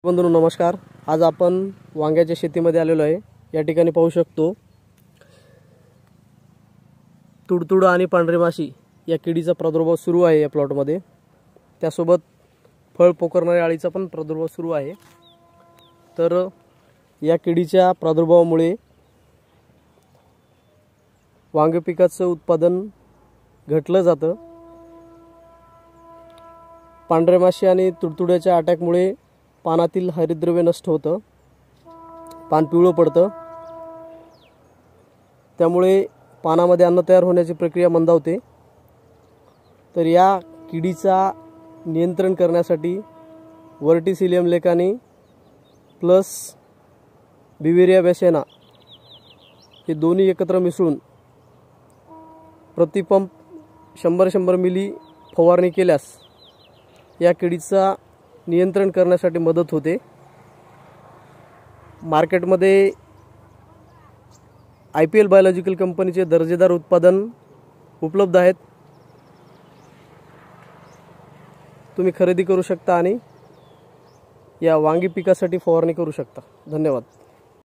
बंधूंनो नमस्कार। आज आपण वांग्याच्या शेतीमध्ये आलेलो आहे। या ठिकाणी पाहू शकतो तुडतुड आणि पांढरी माशी या किडीचा प्रादुर्भाव सुरू आहे या प्लॉटमध्ये। त्यासोबत फळ पोखरणाऱ्या अळीचा पण प्रादुर्भाव सुरू आहे। तर या किडीच्या प्रादुर्भावामुळे वांगी पिकाचं उत्पादन घटलं जातं। पांढऱ्या माशी आणि तुडतुड्याच्या अटॅकमुळे पानातील हरितद्रव्य नष्ट होतं, पान पिवळं पडतं, त्यामुळे पानामध्ये अन्न तयार होण्याची प्रक्रिया मंदावते। तर या किडीचा नियंत्रण करण्यासाठी वर्टीसिलियम लेकानी प्लस बिवेरिया बेसियाना हे दोन्ही एकत्र मिसळून प्रतिपंप 100 मिली फवारणी केल्यास या किडीचा नियंत्रण करण्यासाठी मदत होते। मार्केटमध्ये IPL बायोलॉजिकल कंपनीचे दर्जेदार उत्पादन उपलब्ध आहेत, तुम्ही खरेदी करू शकता आणि या वांगी पिकासाठी फवारणी करू शकता। धन्यवाद।